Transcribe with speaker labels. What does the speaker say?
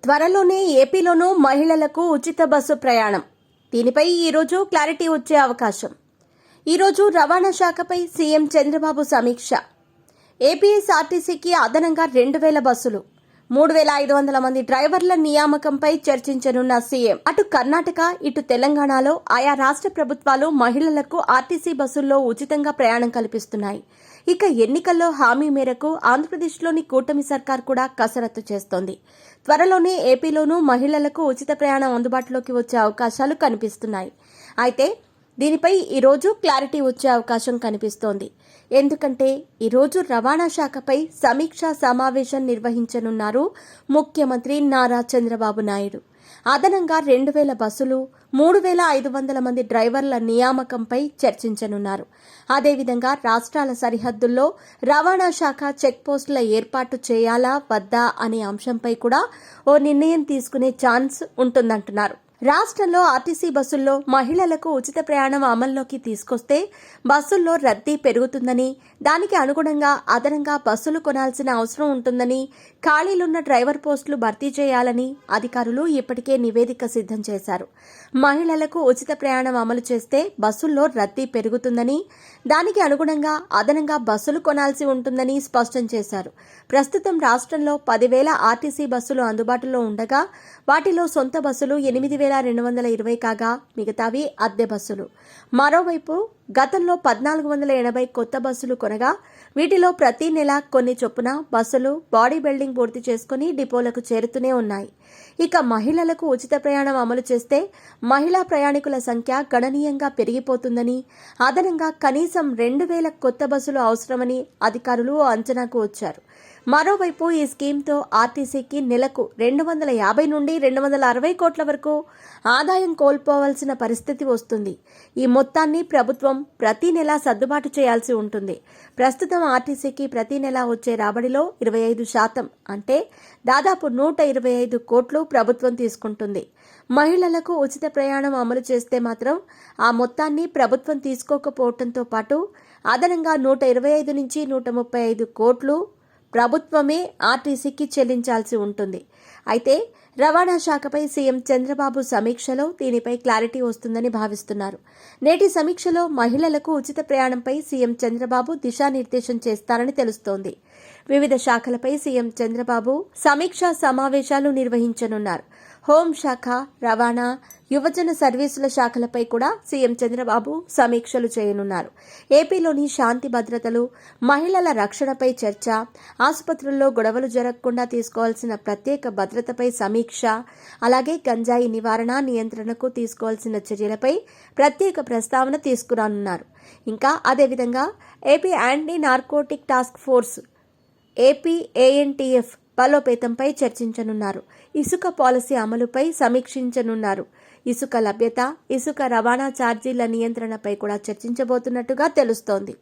Speaker 1: త్వరలోనే ఏపీలోనూ మహిళలకు ఉచిత బస్సు ప్రయాణం. దీనిపై ఈరోజు క్లారిటీ వచ్చే అవకాశం. ఈరోజు రవాణా శాఖపై సీఎం చంద్రబాబు సమీక్ష. ఏపీఎస్ఆర్టీసీకి అదనంగా 2000 బస్సులు, 3500 మంది డ్రైవర్ల నియామకంపై చర్చించనున్న సీఎం. అటు కర్ణాటక, ఇటు తెలంగాణలో ఆయా రాష్ట్ర ప్రభుత్వాలు మహిళలకు ఆర్టీసీ బస్సుల్లో ఉచితంగా ప్రయాణం కల్పిస్తున్నాయి. ఇక ఎన్నికల్లో హామీ మేరకు ఆంధ్రప్రదేశ్లోని కూటమి సర్కార్ కూడా కసరత్తు చేస్తోంది. త్వరలోనే ఏపీలోనూ మహిళలకు ఉచిత ప్రయాణం అందుబాటులోకి వచ్చే అవకాశాలు కనిపిస్తున్నాయి. అయితే దీనిపై ఈరోజు క్లారిటీ వచ్చే అవకాశం కనిపిస్తోంది. ఎందుకంటే ఈరోజు రవాణా శాఖపై సమీక్షా సమావేశం నిర్వహించనున్నారు ముఖ్యమంత్రి నారా చంద్రబాబు నాయుడు. అదనంగా 2000 బస్సులు, 3500 మంది డ్రైవర్ల నియామకంపై చర్చించనున్నారు. అదేవిధంగా రాష్ట్రాల సరిహద్దుల్లో రవాణా శాఖ చెక్పోస్టుల ఏర్పాటు చేయాలా వద్దా అనే అంశంపై కూడా ఓ నిర్ణయం తీసుకునే ఛాన్స్ ఉంటుందంటున్నారు. రాష్ట్రంలో ఆర్టీసీ బస్సుల్లో మహిళలకు ఉచిత ప్రయాణం అమల్లోకి తీసుకొస్తే బస్సుల్లో రద్దీ పెరుగుతుందని, దానికి అనుగుణంగా అదనంగా బస్సులు కొనాల్సిన అవసరం ఉంటుందని, ఖాళీలున్న డ్రైవర్ పోస్టులు భర్తీ చేయాలని అధికారులు ఇప్పటికే నివేదిక సిద్ధం చేశారు. మహిళలకు ఉచిత ప్రయాణం అమలు చేస్తే బస్సుల్లో రద్దీ పెరుగుతుందని, దానికి అనుగుణంగా అదనంగా బస్సులు కొనాల్సి ఉంటుందని స్పష్టం చేశారు. ప్రస్తుతం రాష్ట్రంలో 10,000 ఆర్టీసీ బస్సులు అందుబాటులో ఉండగా వాటిలో సొంత బస్సులు 8,220 కాగా మిగతావి అద్దె బస్సులు. మరోవైపు గతంలో 1,480 కొత్త బస్సులు కొనగా వీటిలో ప్రతి నెల కొన్ని చొప్పున బస్సులు బాడీ బిల్డింగ్ పూర్తి చేసుకుని డిపోలకు చేరుతూనే ఉన్నాయి. ఇక మహిళలకు ఉచిత ప్రయాణం అమలు చేస్తే మహిళా ప్రయాణికుల సంఖ్య గణనీయంగా పెరిగిపోతుందని, అదనంగా కనీసం 2,000 కొత్త బస్సులు అవసరమని అధికారులు అంచనాకు వచ్చారు. మరోవైపు ఈ స్కీమ్తో ఆర్టీసీకి నెలకు 250 నుండి 260 కోట్ల వరకు ఆదాయం కోల్పోవాల్సిన పరిస్థితి వస్తుంది. ఈ మొత్తాన్ని ప్రభుత్వం ప్రతి నెలా సర్దుబాటు చేయాల్సి ఉంటుంది. ప్రస్తుతం ఆర్టీసీకి ప్రతి నెలా వచ్చే రాబడిలో 25% అంటే దాదాపు 125 కోట్లు ప్రభుత్వం తీసుకుంటుంది. మహిళలకు ఉచిత ప్రయాణం అమలు చేస్తే మాత్రం ఆ మొత్తాన్ని ప్రభుత్వం తీసుకోకపోవడంతో పాటు అదనంగా 125 నుంచి 135 కోట్లు ప్రభుత్వమే ఆర్టీసీకి చెల్లించాల్సి ఉంటుంది. అయితే రవాణా శాఖపై సీఎం చంద్రబాబు సమీక్షలో దీనిపై క్లారిటీ వస్తుందని భావిస్తున్నారు. నేటి సమీక్షలో మహిళలకు ఉచిత ప్రయాణంపై సీఎం చంద్రబాబు దిశానిర్దేశం చేస్తారని తెలుస్తోంది. వివిధ శాఖలపై సీఎం చంద్రబాబు సమీక్షా సమావేశాలు నిర్వహించనున్నారు. హోంశాఖ, రవాణా, యువజన సర్వీసుల శాఖలపై కూడా సీఎం చంద్రబాబు సమీక్షలు చేయనున్నారు. ఏపీలోని శాంతి భద్రతలు, మహిళల రక్షణపై చర్చ, ఆసుపత్రుల్లో గొడవలు జరగకుండా తీసుకోవాల్సిన ప్రత్యేక భద్రతపై సమీక్ష, అలాగే గంజాయి నివారణ, నియంత్రణకు తీసుకోవాల్సిన చర్యలపై ప్రత్యేక ప్రస్తావన తీసుకురానున్నారు. ఇంకా అదేవిధంగా AP anti narcotic task force APANTF బలోపేతంపై చర్చించనున్నారు. ఇసుక పాలసీ అమలుపై సమీక్షించనున్నారు. ఇసుక లభ్యత, ఇసుక రవాణా ఛార్జీల నియంత్రణపై కూడా చర్చించబోతున్నట్టుగా తెలుస్తోంది.